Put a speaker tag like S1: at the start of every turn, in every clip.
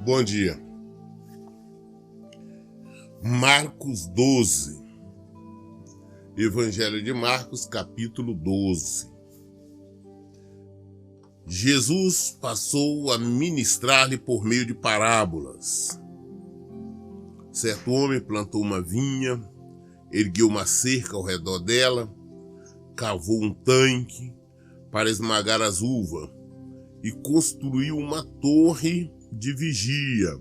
S1: Bom dia. Marcos 12. Evangelho de Marcos, capítulo 12. Jesus passou a ministrar-lhe por meio de parábolas. Certo homem plantou uma vinha, ergueu uma cerca ao redor dela, cavou um tanque para esmagar as uvas e construiu uma torre de vigia.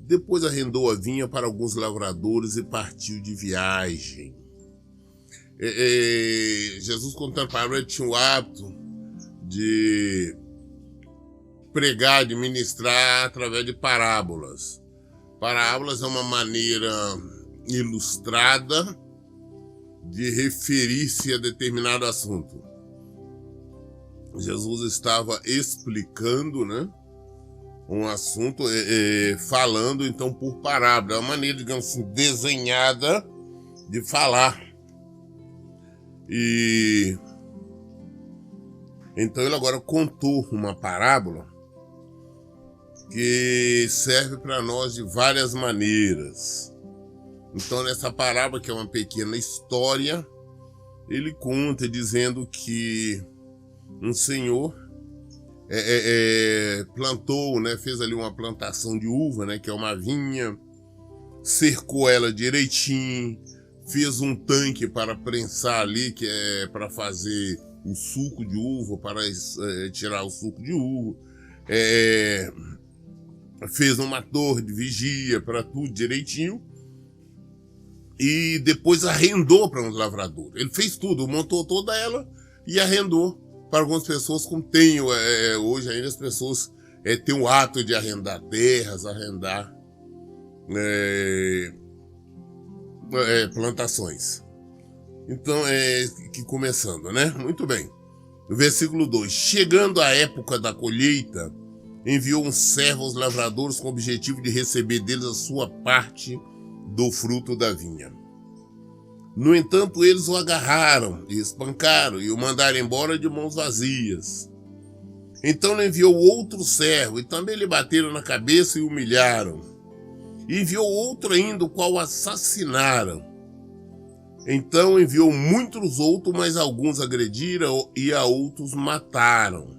S1: Depois arrendou a vinha para alguns lavradores e partiu de viagem. Jesus, contando a parábola, tinha o hábito de pregar, de ministrar através de parábolas. Parábolas é uma maneira ilustrada de referir-se a determinado assunto. Jesus estava explicando, um assunto, falando então por parábola. É uma maneira, digamos assim, desenhada de falar. E então ele agora contou uma parábola que serve para nós de várias maneiras. Então nessa parábola, que é uma pequena história, ele conta dizendo que um senhor plantou, fez ali uma plantação de uva, que é uma vinha, cercou ela direitinho, fez um tanque para prensar ali, que é para fazer o suco de uva, para tirar o suco de uva, fez uma torre de vigia para tudo direitinho, e depois arrendou para uns lavradores. Ele fez tudo, montou toda ela e arrendou para algumas pessoas, como tem hoje ainda as pessoas têm o ato de arrendar terras, arrendar plantações. Então, que começando, Muito bem. Versículo 2. Chegando a época da colheita, enviou um servo aos lavradores com o objetivo de receber deles a sua parte do fruto da vinha. No entanto, eles o agarraram e espancaram e o mandaram embora de mãos vazias. Então lhe enviou outro servo e também lhe bateram na cabeça e humilharam. E enviou outro ainda, o qual assassinaram. Então enviou muitos outros, mas alguns agrediram e a outros mataram.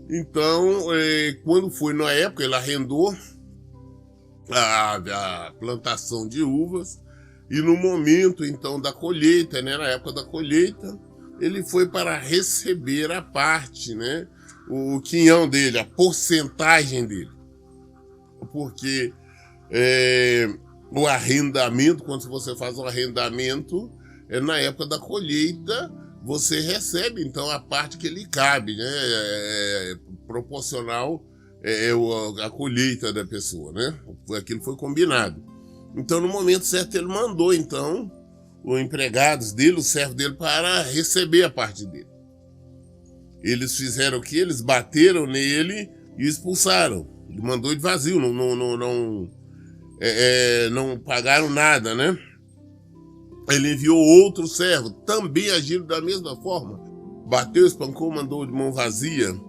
S1: Então, quando foi na época, ele arrendou a plantação de uvas. E no momento, então, da colheita, na época da colheita, ele foi para receber a parte, o quinhão dele, a porcentagem dele. Porque o arrendamento, quando você faz um arrendamento, na época da colheita, você recebe, então, a parte que lhe cabe, proporcional à colheita da pessoa, Aquilo foi combinado. Então, no momento certo, ele mandou, então, os empregados dele, o servo dele, para receber a parte dele. Eles fizeram o quê? Eles bateram nele e expulsaram. Ele mandou de vazio, não pagaram nada, Ele enviou outro servo, também agiram da mesma forma. Bateu, espancou, mandou de mão vazia.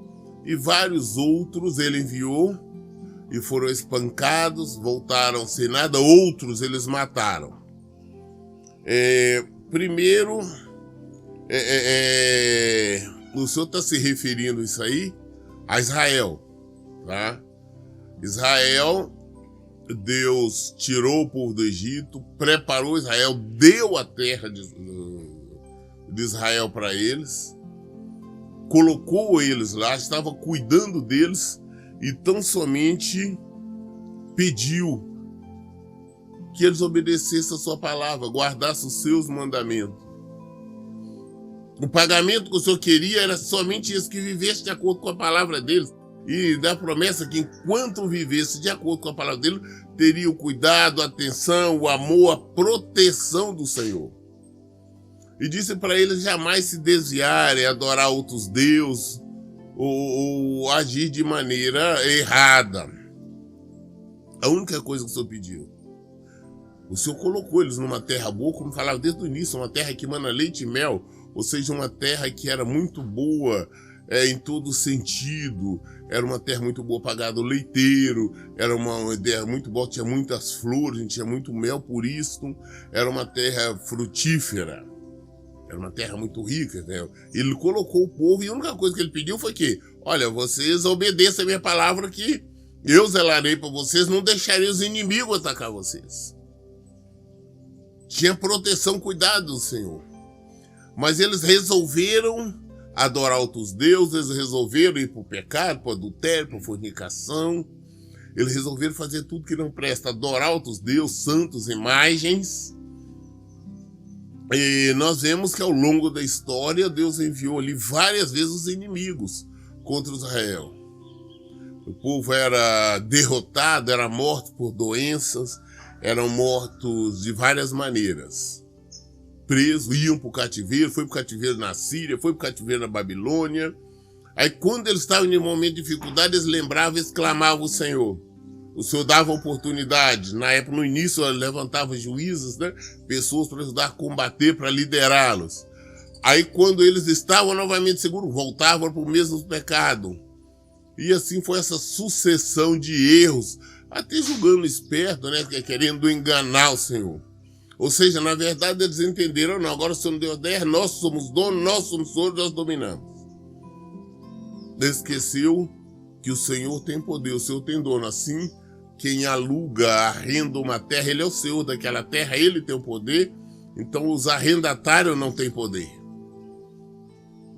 S1: E vários outros ele enviou e foram espancados, voltaram sem nada. Outros eles mataram. Primeiro, o senhor está se referindo isso aí a Israel, tá? Israel, Deus tirou o povo do Egito, preparou Israel, deu a terra de Israel para eles, colocou eles lá, estava cuidando deles e tão somente pediu que eles obedecessem a sua palavra, guardassem os seus mandamentos. O pagamento que o Senhor queria era somente isso, que vivesse de acordo com a palavra deles. E da promessa que enquanto vivesse de acordo com a palavra dele, teria o cuidado, a atenção, o amor, a proteção do Senhor. E disse para eles jamais se desviarem, adorar outros deuses ou agir de maneira errada. A única coisa que o Senhor pediu. O Senhor colocou eles numa terra boa, como falava desde o início, uma terra que mana leite e mel, ou seja, uma terra que era muito boa em todo sentido. Era uma terra muito boa para gado leiteiro, era uma terra muito boa, tinha muitas flores, tinha muito mel por isso, era uma terra frutífera, era uma terra muito rica, né? Ele colocou o povo e a única coisa que ele pediu foi que, olha, vocês obedeçam a minha palavra que eu zelarei para vocês, não deixarei os inimigos atacar vocês. Tinha proteção, cuidado do Senhor. Mas eles resolveram adorar outros deuses, eles resolveram ir para o pecado, para o adultério, para a fornicação. Eles resolveram fazer tudo que não presta, adorar outros deuses, santos, imagens. E nós vemos que ao longo da história, Deus enviou ali várias vezes os inimigos contra Israel. O povo era derrotado, era morto por doenças, eram mortos de várias maneiras. Presos, iam para o cativeiro, foi para o cativeiro na Síria, foi para o cativeiro na Babilônia. Aí quando eles estavam em um momento de dificuldade, eles lembravam, eles clamavam o Senhor. O Senhor dava oportunidade. Na época, no início, ele levantava juízes, né? Pessoas para ajudar a combater, para liderá-los. Aí quando eles estavam novamente seguros, voltavam para o mesmo pecado. E assim foi essa sucessão de erros, até julgando esperto, né? Querendo enganar o Senhor. Ou seja, na verdade eles entenderam, não, agora o Senhor deu 10, nós somos donos, nós somos senhores, nós dominamos. Esqueceu que o Senhor tem poder, o Senhor tem dono. Assim, quem aluga, arrenda uma terra, ele é o Senhor daquela terra, ele tem o poder, então os arrendatários não têm poder.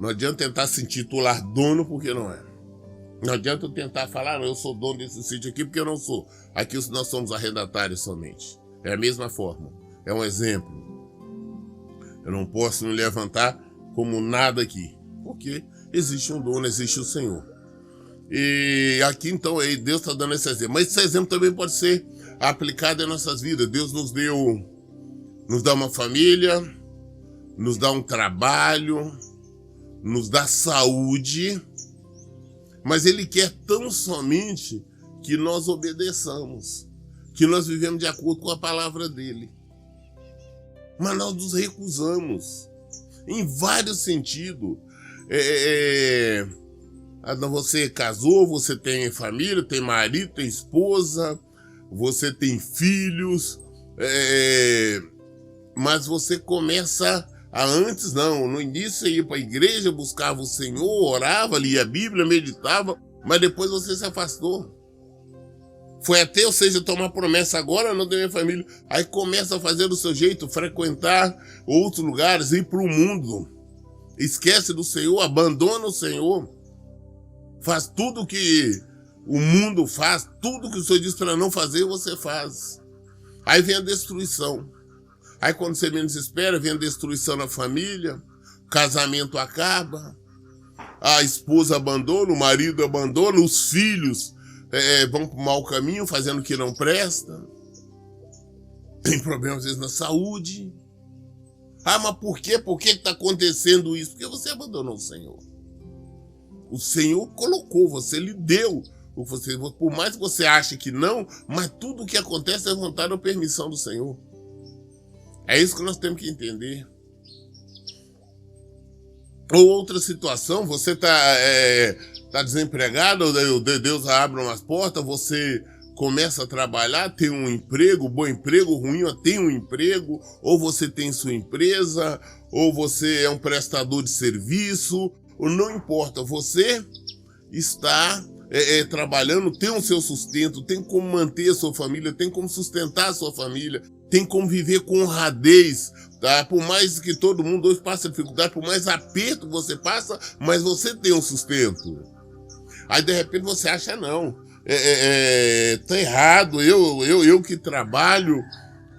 S1: Não adianta tentar se intitular dono, porque não é. Não adianta eu tentar falar, não, eu sou dono desse sítio aqui, porque eu não sou. Aqui nós somos arrendatários somente. É a mesma forma. É um exemplo. Eu não posso me levantar como nada aqui, porque existe um dono, existe o Senhor. E aqui então aí Deus está dando esse exemplo. Mas esse exemplo também pode ser aplicado em nossas vidas. Deus nos dá uma família, nos dá um trabalho, nos dá saúde, mas Ele quer tão somente que nós obedeçamos, que nós vivemos de acordo com a palavra dEle. Mas nós nos recusamos, em vários sentidos. Você casou, você tem família, tem marido, tem esposa, você tem filhos, mas você começa antes não, no início você ia para a igreja, buscava o Senhor, orava, lia a Bíblia, meditava, mas depois você se afastou. Foi até, ou seja, tomar promessa agora, não tem minha família. Aí começa a fazer do seu jeito, frequentar outros lugares, ir para o mundo. Esquece do Senhor, abandona o Senhor. Faz tudo que o mundo faz, tudo que o Senhor diz para não fazer, você faz. Aí vem a destruição. Aí quando você menos espera, vem a destruição na família, o casamento acaba, a esposa abandona, o marido abandona, os filhos vão para o mau caminho, fazendo o que não presta. Tem problemas às vezes na saúde. Ah, mas por quê? Por que está acontecendo isso? Porque você abandonou o Senhor. O Senhor colocou, você lhe deu. Por mais que você ache que não, mas tudo o que acontece é vontade ou permissão do Senhor. É isso que nós temos que entender. Ou outra situação, você está desempregado, Deus abre umas portas, você começa a trabalhar, tem um emprego, bom emprego, ruim, tem um emprego, ou você tem sua empresa, ou você é um prestador de serviço, ou não importa, você está trabalhando, tem o seu sustento, tem como manter a sua família, tem como sustentar a sua família, tem como viver com honradez, tá? Por mais que todo mundo hoje passe dificuldade, por mais aperto você passa, mas você tem um sustento. Aí de repente você acha, não, tá errado, eu que trabalho,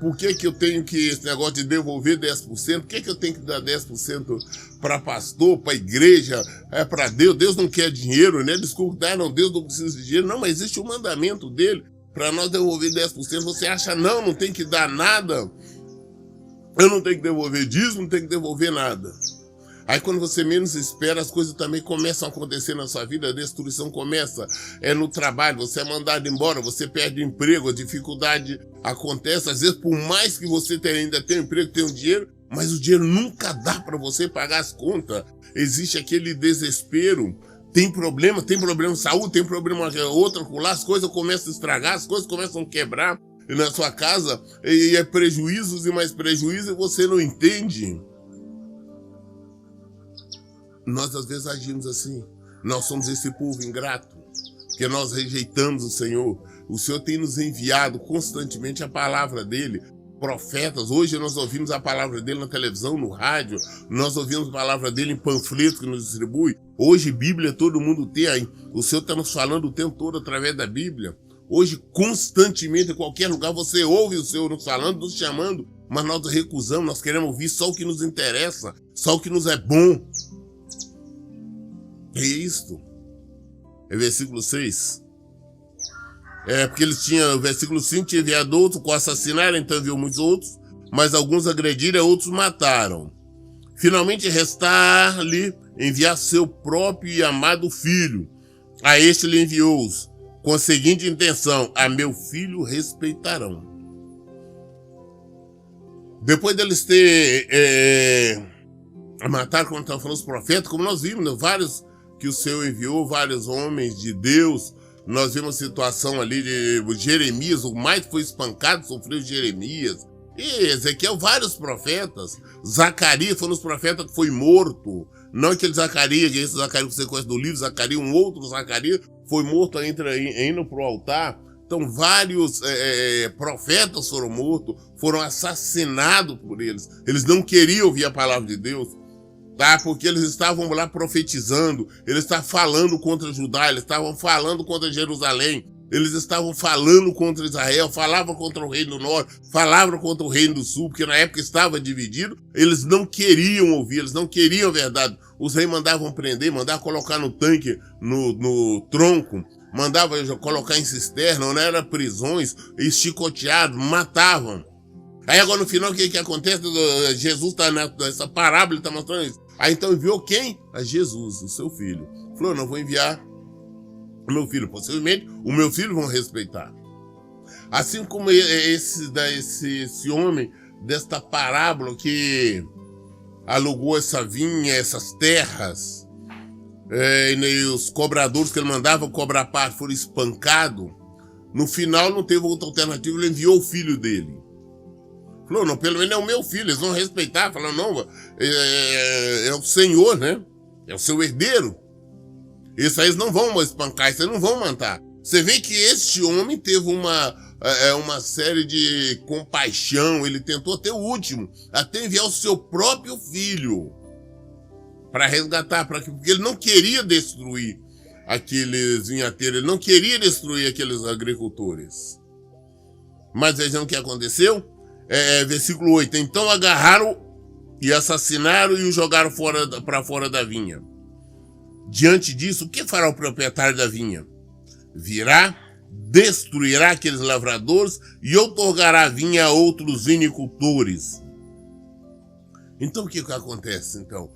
S1: por que eu tenho que, esse negócio de devolver 10%, por que eu tenho que dar 10% para pastor, para igreja, para Deus? Deus não quer dinheiro, né? Desculpa, não, Deus não precisa de dinheiro, não, mas existe um mandamento dele para nós devolver 10%. Você acha, não tem que dar nada, eu não tenho que devolver dízimo, não tenho que devolver nada. Aí quando você menos espera, as coisas também começam a acontecer na sua vida, a destruição começa, no trabalho, você é mandado embora, você perde o emprego, a dificuldade acontece, às vezes por mais que você ainda tenha um emprego, tenha um dinheiro, mas o dinheiro nunca dá para você pagar as contas, existe aquele desespero, tem problema de saúde, tem problema outra, lá as coisas começam a estragar, as coisas começam a quebrar na sua casa, e é prejuízos e mais prejuízos, e você não entende. Nós às vezes agimos assim. Nós somos esse povo ingrato, porque nós rejeitamos o Senhor. O Senhor tem nos enviado constantemente a palavra dele. Profetas, hoje nós ouvimos a palavra dele na televisão, no rádio, nós ouvimos a palavra dele em panfletos que nos distribui. Hoje Bíblia todo mundo tem, o Senhor está nos falando o tempo todo através da Bíblia. Hoje, constantemente, em qualquer lugar, você ouve o Senhor nos falando, nos chamando, mas nós recusamos, nós queremos ouvir só o que nos interessa, só o que nos é bom. É isto. É versículo 6. Porque eles tinham, versículo 5, tinha enviado outro com assassinaram, então enviou muitos outros, mas alguns agrediram e outros mataram. Finalmente restar-lhe enviar seu próprio e amado filho. A este lhe enviou-os, com a seguinte intenção: a meu filho respeitarão. Depois deles ter matado, como estavam falando os profetas, como nós vimos, né, vários que o Senhor enviou, vários homens de Deus. Nós vimos a situação ali de Jeremias, o mais foi espancado, sofreu Jeremias. E Ezequiel, vários profetas. Zacarias foi um dos profetas que foi morto. Não aquele Zacarias, esse Zacarias que você conhece do livro, Zacarias, um outro Zacarias, foi morto indo para o altar. Então vários profetas foram mortos, foram assassinados por eles. Eles não queriam ouvir a palavra de Deus. Tá? Porque eles estavam lá profetizando, eles estavam falando contra Judá, eles estavam falando contra Jerusalém, eles estavam falando contra Israel, falavam contra o reino do norte, falavam contra o reino do sul, porque na época estava dividido, eles não queriam ouvir, eles não queriam a verdade. Os reis mandavam prender, mandavam colocar no tanque, no tronco, mandavam colocar em cisterna, não era prisões, chicoteados, matavam. Aí agora no final o que acontece? Jesus está nessa parábola, ele está mostrando isso. Aí então enviou quem? A Jesus, o seu filho. Falou, não vou enviar o meu filho. Possivelmente o meu filho vão respeitar. Assim como esse homem desta parábola que alugou essa vinha, essas terras, e os cobradores que ele mandava cobrar parte foram espancados. No final não teve outra alternativa, ele enviou o filho dele. Falou, não, pelo menos é o meu filho, eles vão respeitar. Falou, não, é o Senhor, né? É o seu herdeiro. Isso aí eles não vão espancar, isso aí não vão matar. Você vê que este homem teve uma série de compaixão, ele tentou até o último, até enviar o seu próprio filho para resgatar, porque ele não queria destruir aqueles vinhateiros, ele não queria destruir aqueles agricultores. Mas vejam o que aconteceu. Versículo 8. Então agarraram e assassinaram e o jogaram para fora da vinha. Diante disso, o que fará o proprietário da vinha? Virá, destruirá aqueles lavradores e outorgará a vinha a outros vinicultores. Então o que acontece? Então,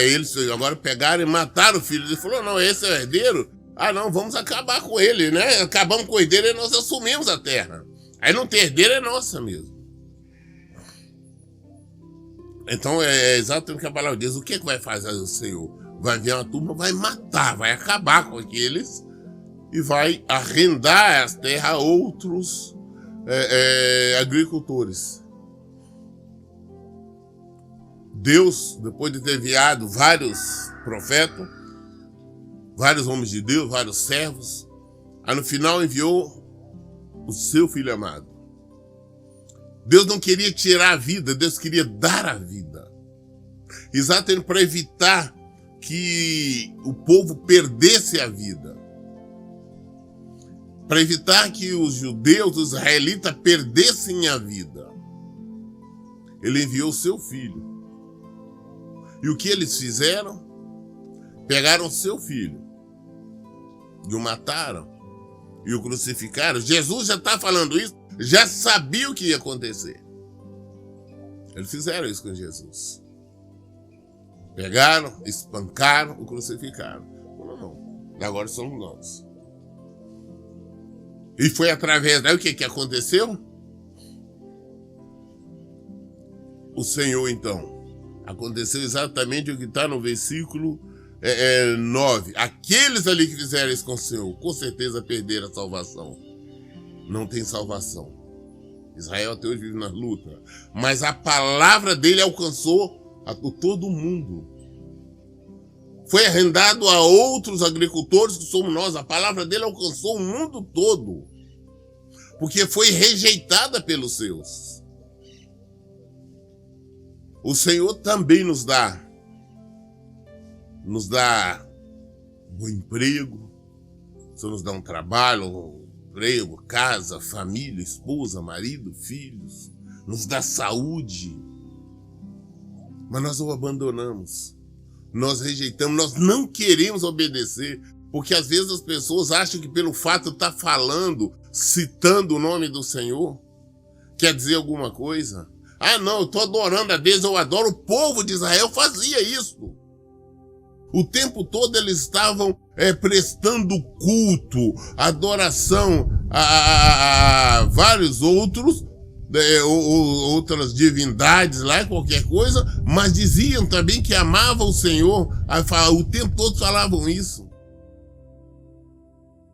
S1: eles agora pegaram e mataram o filho. Ele falou, não, esse é o herdeiro? Ah não, vamos acabar com ele, né? Acabamos com o herdeiro e nós assumimos a terra. Aí não ter herdeiro é nossa mesmo. Então é exatamente o que a palavra diz. O que vai fazer o Senhor? Vai vir uma turma, vai matar, vai acabar com aqueles e vai arrendar as terras a outros agricultores. Deus, depois de ter enviado vários profetas, vários homens de Deus, vários servos, aí no final enviou o seu filho amado. Deus não queria tirar a vida, Deus queria dar a vida. Exatamente para evitar que o povo perdesse a vida. Para evitar que os judeus, os israelitas, perdessem a vida. Ele enviou o seu filho. E o que eles fizeram? Pegaram o seu filho e o mataram e o crucificaram. Jesus já está falando isso, já sabia o que ia acontecer. Eles fizeram isso com Jesus. Pegaram, espancaram e crucificaram. Não, agora somos nós. E foi através daí o que aconteceu? O Senhor, então, aconteceu exatamente o que está no versículo 9. Aqueles ali que fizeram isso com o Senhor, com certeza perderam a salvação. Não tem salvação. Israel até hoje vive na luta. Mas a palavra dele alcançou a todo mundo. Foi arrendado a outros agricultores que somos nós. A palavra dele alcançou o mundo todo. Porque foi rejeitada pelos seus. O Senhor também nos dá bom emprego, o Senhor nos dá um trabalho, um emprego, casa, família, esposa, marido, filhos, nos dá saúde. Mas nós o abandonamos, nós rejeitamos, nós não queremos obedecer, porque às vezes as pessoas acham que pelo fato de estar falando, citando o nome do Senhor, quer dizer alguma coisa. Ah, não, eu estou adorando a Deus, eu adoro. O povo de Israel fazia isso. O tempo todo eles estavam prestando culto, adoração a vários outros, outras divindades lá, qualquer coisa, mas diziam também que amavam o Senhor. O tempo todo falavam isso.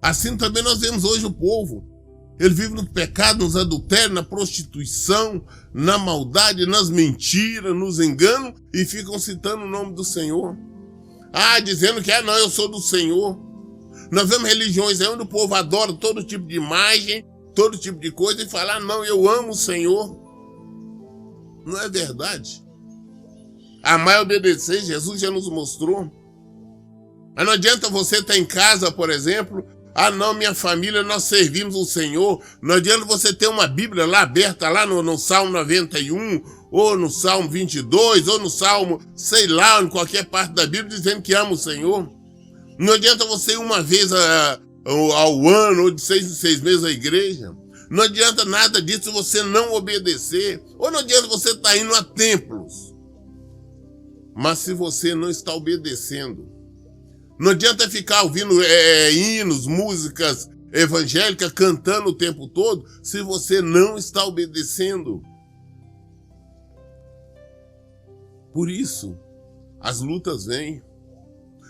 S1: Assim também nós vemos hoje o povo. Ele vive no pecado, nos adultérios, na prostituição, na maldade, nas mentiras, nos enganos, e ficam citando o nome do Senhor. Ah, dizendo que, não, eu sou do Senhor. Nós vemos religiões aí onde o povo adora todo tipo de imagem, todo tipo de coisa, e fala, não, eu amo o Senhor. Não é verdade. Amar e obedecer, Jesus já nos mostrou. Mas não adianta você estar em casa, por exemplo, não, minha família, nós servimos o Senhor. Não adianta você ter uma Bíblia lá aberta, lá no Salmo 91, ou no Salmo 22, ou no Salmo, sei lá, em qualquer parte da Bíblia, dizendo que ama o Senhor. Não adianta você ir uma vez ao ano, ou de 6 em 6 meses à igreja. Não adianta nada disso se você não obedecer. Ou não adianta você estar indo a templos. Mas se você não está obedecendo, não adianta ficar ouvindo hinos, músicas evangélicas, cantando o tempo todo, se você não está obedecendo. Por isso, as lutas vêm.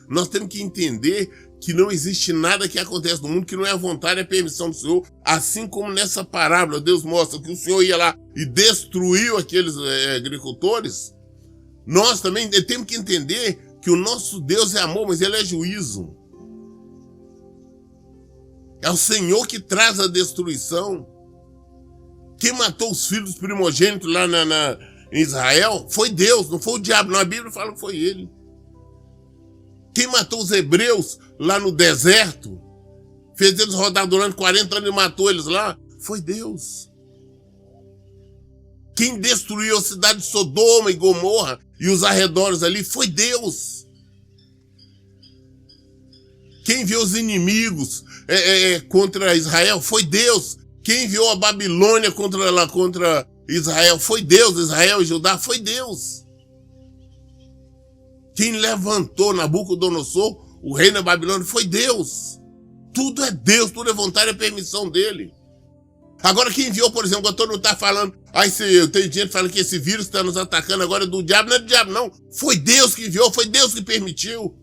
S1: Nós temos que entender que não existe nada que acontece no mundo que não é a vontade e a permissão do Senhor. Assim como nessa parábola, Deus mostra que o Senhor ia lá e destruiu aqueles agricultores. Nós também temos que entender que o nosso Deus é amor, mas ele é juízo. É o Senhor que traz a destruição. Quem matou os filhos primogênitos lá em Israel foi Deus, não foi o diabo. Não, a Bíblia fala que foi ele. Quem matou os hebreus lá no deserto, fez eles rodar durante 40 anos e matou eles lá, foi Deus. Quem destruiu a cidade de Sodoma e Gomorra e os arredores ali foi Deus. Quem enviou os inimigos contra Israel foi Deus. Quem enviou a Babilônia contra Israel foi Deus. Israel e Judá foi Deus. Quem levantou Nabucodonosor, o rei da Babilônia, foi Deus. Tudo é Deus, tudo é vontade e permissão dele. Agora quem enviou, por exemplo, quando todo mundo está falando, tem gente falando que esse vírus está nos atacando agora é do diabo, não é do diabo não. Foi Deus que enviou, foi Deus que permitiu.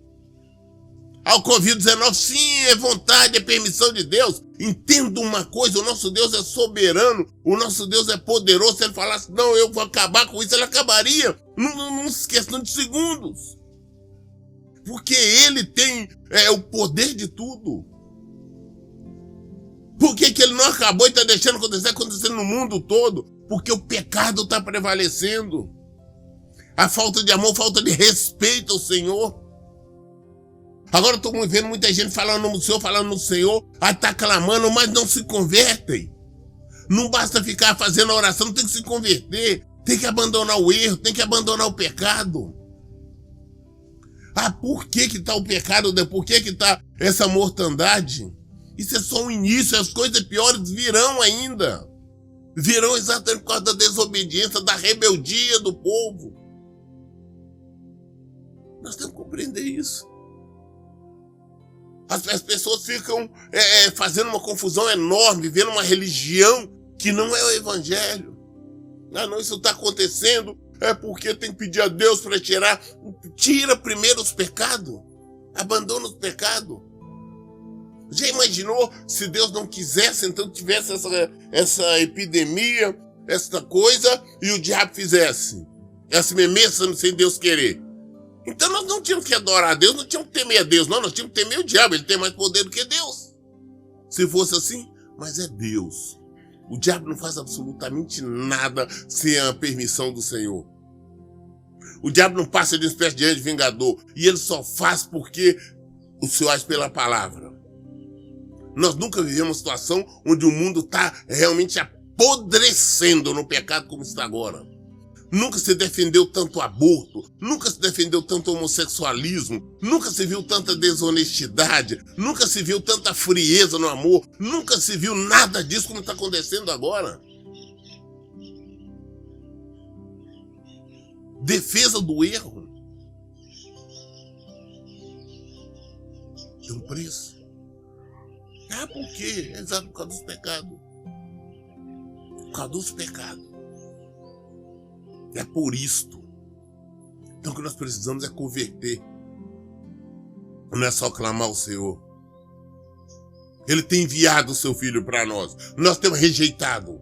S1: O Covid-19, sim, é vontade, é permissão de Deus. Entenda uma coisa, o nosso Deus é soberano, o nosso Deus é poderoso. Se ele falasse, não, eu vou acabar com isso, ele acabaria. Num questão de segundos. Porque ele tem o poder de tudo. Por que ele não acabou e está deixando acontecendo no mundo todo? Porque o pecado está prevalecendo. A falta de amor, falta de respeito ao Senhor. Agora estou vendo muita gente falando no Senhor, está clamando, mas não se convertem. Não basta ficar fazendo a oração, tem que se converter. Tem que abandonar o erro, tem que abandonar o pecado. Por que está o pecado? Por que está essa mortandade? Isso é só o início, as coisas piores virão ainda. Virão exatamente por causa da desobediência, da rebeldia do povo. Nós temos que compreender isso. As pessoas ficam fazendo uma confusão enorme, vivendo uma religião que não é o evangelho. Não, isso está acontecendo, é porque tem que pedir a Deus para tirar. Tira primeiro os pecados. Abandona os pecados. Já imaginou se Deus não quisesse, então tivesse essa epidemia, essa coisa, e o diabo fizesse essa memessa sem Deus querer? Então nós não tínhamos que adorar a Deus, não tínhamos que temer a Deus, não, nós tínhamos que temer o diabo, ele tem mais poder do que Deus. Se fosse assim, mas é Deus. O diabo não faz absolutamente nada sem a permissão do Senhor. O diabo não passa de uma espécie de anjo vingador, e ele só faz porque o Senhor age pela palavra. Nós nunca vivemos uma situação onde o mundo está realmente apodrecendo no pecado como está agora. Nunca se defendeu tanto aborto, nunca se defendeu tanto homossexualismo, nunca se viu tanta desonestidade, nunca se viu tanta frieza no amor, nunca se viu nada disso como está acontecendo agora. Defesa do erro tem um preço. Por quê? É exato por causa dos pecados. Por causa dos pecados. É por isto. Então o que nós precisamos é converter. Não é só clamar ao Senhor. Ele tem enviado o seu filho para nós. Nós temos rejeitado.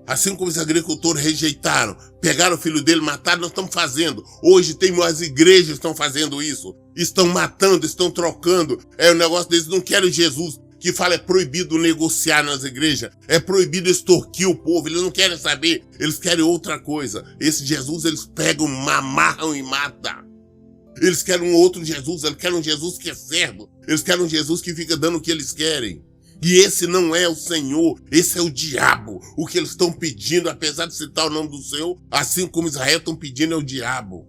S1: Assim como os agricultores rejeitaram, pegaram o filho dele, mataram, nós estamos fazendo. Hoje tem as igrejas que estão fazendo isso. Estão matando, estão trocando. O negócio deles, não querem Jesus. Que fala é proibido negociar nas igrejas. É proibido extorquir o povo. Eles não querem saber. Eles querem outra coisa. Esse Jesus eles pegam, amarram e matam. Eles querem um outro Jesus. Eles querem um Jesus que é servo. Eles querem um Jesus que fica dando o que eles querem. E esse não é o Senhor, esse é o diabo. O que eles estão pedindo, apesar de citar o nome do Senhor, assim como Israel estão pedindo, é o diabo.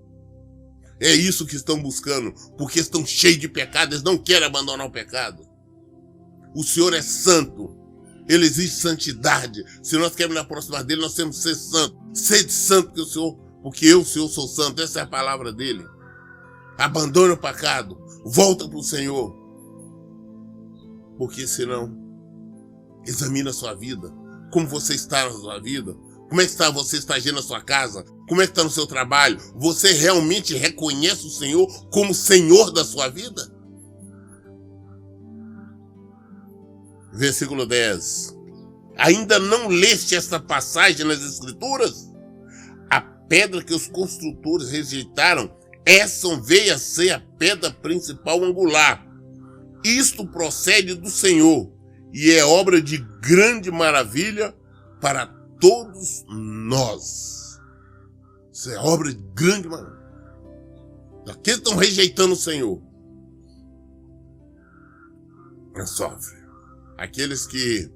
S1: É isso que estão buscando, porque estão cheios de pecado, eles não querem abandonar o pecado. O Senhor é santo, ele exige santidade. Se nós queremos nos aproximar dele, nós temos que ser santos. Sede santo que o Senhor, porque eu, Senhor, sou santo, essa é a palavra dele. Abandone o pecado, volta para o Senhor. Porque senão, examina a sua vida. Como você está na sua vida? Como é que você está agindo na sua casa? Como é que está no seu trabalho? Você realmente reconhece o Senhor como Senhor da sua vida? Versículo 10. Ainda não leste esta passagem nas Escrituras? A pedra que os construtores rejeitaram, essa veio a ser a pedra principal angular. Isto procede do Senhor e é obra de grande maravilha para todos nós. Isso é obra de grande maravilha. Aqueles estão rejeitando o Senhor. Sofre. Aqueles que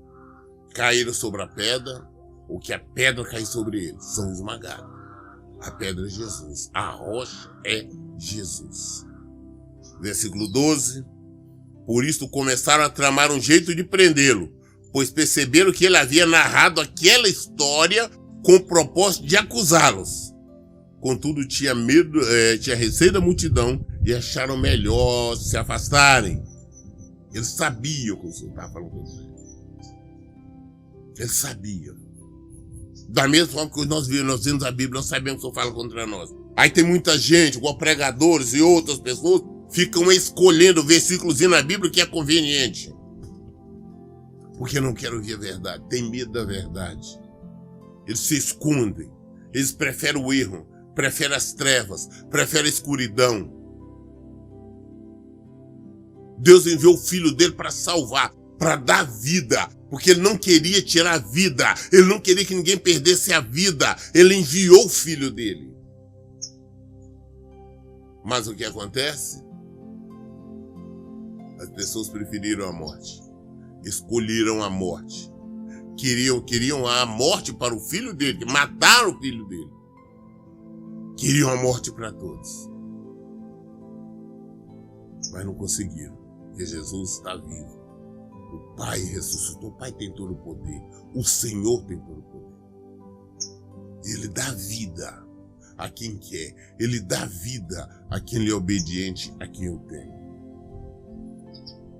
S1: caíram sobre a pedra, ou que a pedra caiu sobre eles, são esmagados. A pedra é Jesus. A rocha é Jesus. Versículo 12. Por isso começaram a tramar um jeito de prendê-lo, pois perceberam que ele havia narrado aquela história com o propósito de acusá-los. Contudo, tinha receio da multidão e acharam melhor se afastarem. Eles sabiam que o Senhor estava falando com eles. Eles sabiam. Da mesma forma que nós vimos a Bíblia, nós sabemos que o Senhor fala contra nós. Aí tem muita gente, igual pregadores e outras pessoas, ficam escolhendo versículos na Bíblia que é conveniente. Porque não querem ouvir a verdade, tem medo da verdade. Eles se escondem, eles preferem o erro, preferem as trevas, preferem a escuridão. Deus enviou o Filho dele para salvar, para dar vida, porque ele não queria tirar a vida, ele não queria que ninguém perdesse a vida, ele enviou o Filho dele. Mas o que acontece? As pessoas preferiram a morte. Escolheram a morte. Queriam a morte para o filho dele, que mataram o filho dele. Queriam a morte para todos. Mas não conseguiram, porque Jesus está vivo. O Pai ressuscitou, o Pai tem todo o poder. O Senhor tem todo o poder. Ele dá vida. a quem quer. Ele dá vida a quem lhe é obediente, a quem eu tenho.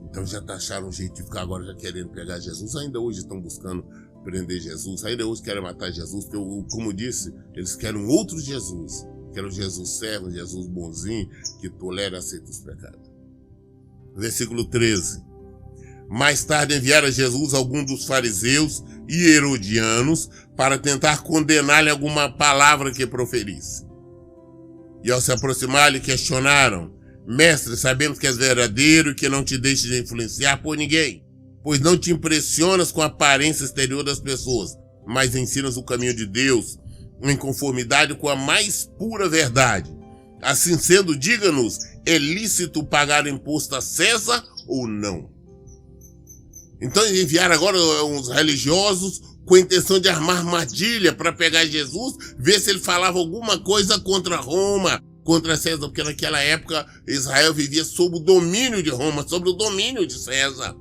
S1: Então já acharam um jeito de ficar agora já querendo pegar Jesus. Ainda hoje estão buscando prender Jesus. Ainda hoje querem matar Jesus. Porque, como disse, eles querem outro Jesus. Querem um Jesus servo, um Jesus bonzinho, que tolera e aceita os pecados. Versículo 13. Mais tarde enviaram a Jesus alguns dos fariseus e herodianos para tentar condenar-lhe alguma palavra que proferisse. E ao se aproximar, lhe questionaram: Mestre, sabemos que és verdadeiro e que não te deixes de influenciar por ninguém, pois não te impressionas com a aparência exterior das pessoas, mas ensinas o caminho de Deus em conformidade com a mais pura verdade. Assim sendo, diga-nos, é lícito pagar imposto a César ou não? Então enviaram agora uns religiosos com a intenção de armar armadilha para pegar Jesus, ver se ele falava alguma coisa contra Roma, contra César, porque naquela época Israel vivia sob o domínio de Roma, sob o domínio de César,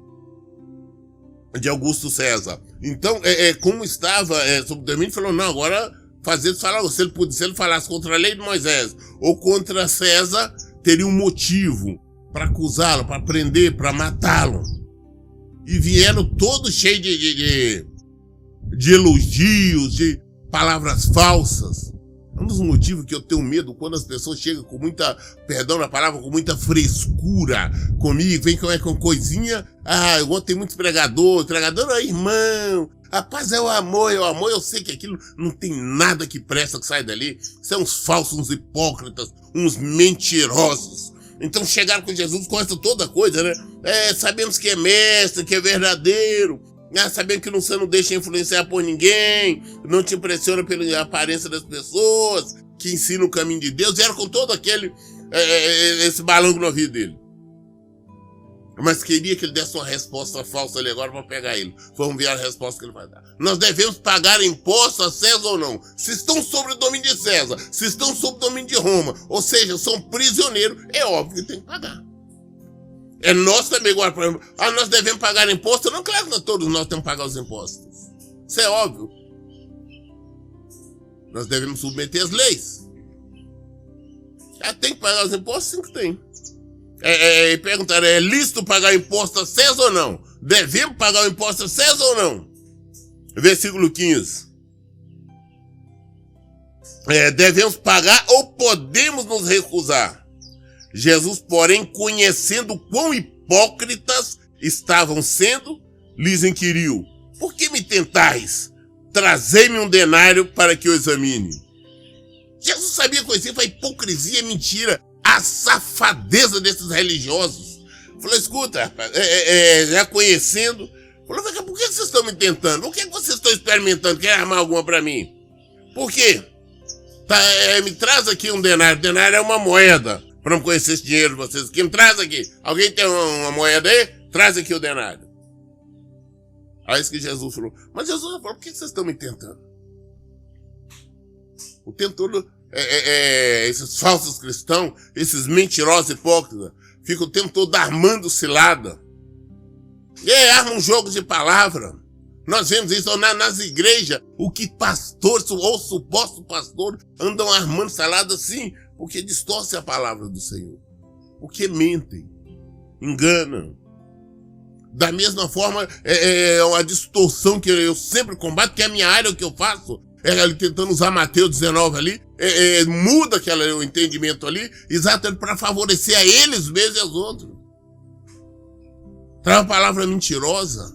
S1: de Augusto César. Então, como estava sob o domínio, falou, não, agora se ele falasse contra a lei de Moisés ou contra César, teria um motivo para acusá-lo, para prender, para matá-lo. E vieram todos cheios de elogios, de palavras falsas. Um dos motivos que eu tenho medo quando as pessoas chegam com muita, perdão na palavra, com muita frescura comigo, vem com coisinha, igual tem muitos pregadores, pregador é irmão, a paz é o amor, eu sei que aquilo não tem nada que presta que sai dali, são uns falsos, uns hipócritas, uns mentirosos. Então chegaram com Jesus com essa toda coisa, né? Sabemos que é mestre, que é verdadeiro, sabendo que você não deixa influenciar por ninguém, não te impressiona pela aparência das pessoas, que ensina o caminho de Deus, e era com todo esse balanço no ouvido dele. Mas queria que ele desse uma resposta falsa ali agora para pegar ele. Vamos ver a resposta que ele vai dar. Nós devemos pagar imposto a César ou não? Se estão sob o domínio de César, se estão sob o domínio de Roma, ou seja, são prisioneiros, é óbvio que tem que pagar. Nós também agora, por exemplo, nós devemos pagar imposto? Não, claro que todos nós temos que pagar os impostos. Isso é óbvio. Nós devemos submeter as leis. Tem que pagar os impostos? Sim que tem. Perguntaram, é lícito pagar imposto a César ou não? Devemos pagar o imposto a César ou não? Versículo 15. Devemos pagar ou podemos nos recusar? Jesus, porém, conhecendo quão hipócritas estavam sendo, lhes inquiriu: por que me tentais? Trazei-me um denário para que eu examine. Jesus sabia conhecer a hipocrisia, mentira, a safadeza desses religiosos. Falou, escuta, rapaz, já conhecendo, falou, por que vocês estão me tentando? Por que vocês estão experimentando? Querem armar alguma para mim? Por quê? Me traz aqui um denário. Denário é uma moeda. Para não conhecer esse dinheiro de vocês aqui, me traz aqui. Alguém tem uma moeda aí? Traz aqui o denário. Aí isso que Jesus falou. Mas Jesus falou, por que vocês estão me tentando? O tempo todo, esses falsos cristãos, esses mentirosos hipócritas, ficam o tempo todo armando cilada. Armam um jogo de palavra. Nós vemos isso nas igrejas, o que pastores ou supostos pastores andam armando cilada assim, porque distorcem a palavra do Senhor, porque mentem, enganam. Da mesma forma, é uma distorção que eu sempre combato, que é a minha área, o que eu faço, ali tentando usar Mateus 19 ali, muda o entendimento ali, exatamente para favorecer a eles mesmos e aos outros. Traz uma palavra mentirosa.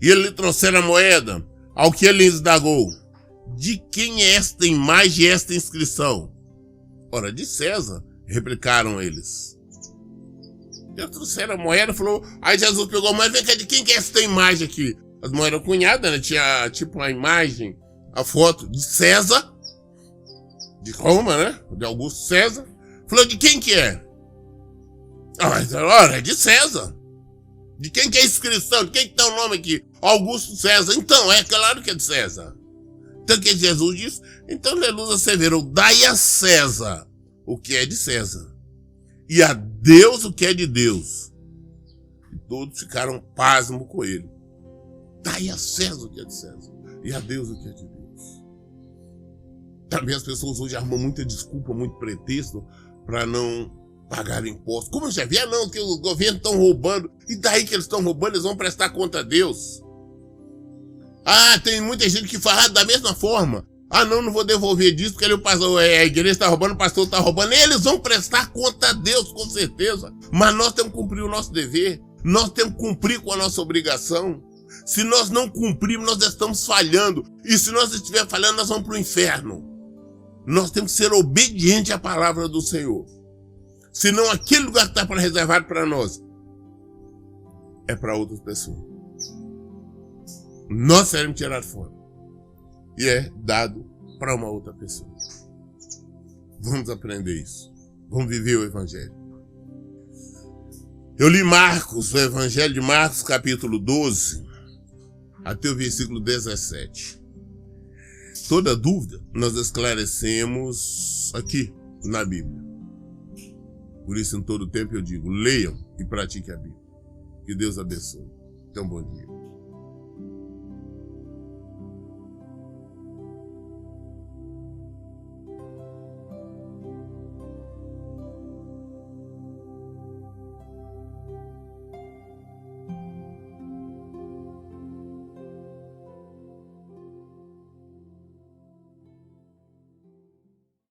S1: E ele lhe trouxeram a moeda, ao que ele lhes indagou: de quem é esta imagem e esta inscrição? Ora, de César, replicaram eles. Eles trouxeram a moeda e falou, aí Jesus pegou a moeda, vem cá, de quem que é esta imagem aqui? As moedas cunhadas, né? Tinha tipo uma imagem, a foto de César, de Roma, né? De Augusto César. Falou, de quem que é? Ora, é de César. De quem que é a inscrição? De quem que tá o nome aqui? Augusto César. Então, é claro que é de César. Então, o que Jesus disse? Então, Jesus asseverou, dai a César o que é de César, e a Deus o que é de Deus. E todos ficaram pasmos com ele. Dai a César o que é de César, e a Deus o que é de Deus. Também as pessoas hoje armam muita desculpa, muito pretexto para não pagar imposto. Como eu já vi, não, que os governos estão roubando. E daí que eles estão roubando, eles vão prestar conta a Deus. Tem muita gente que fala da mesma forma. Não vou devolver disso, porque a igreja está roubando, o pastor está roubando. Eles vão prestar conta a Deus, com certeza. Mas nós temos que cumprir o nosso dever. Nós temos que cumprir com a nossa obrigação. Se nós não cumprirmos, nós estamos falhando. E se nós estivermos falhando, nós vamos para o inferno. Nós temos que ser obedientes à palavra do Senhor. Senão aquele lugar que está reservado para nós é para outras pessoas. Nós seremos tirados fora. E é dado para uma outra pessoa. Vamos aprender isso. Vamos viver o Evangelho. Eu li Marcos, o Evangelho de Marcos, capítulo 12, até o versículo 17. Toda dúvida nós esclarecemos aqui na Bíblia. Por isso, em todo tempo eu digo, leiam e pratiquem a Bíblia. Que Deus abençoe. Tenham um bom dia.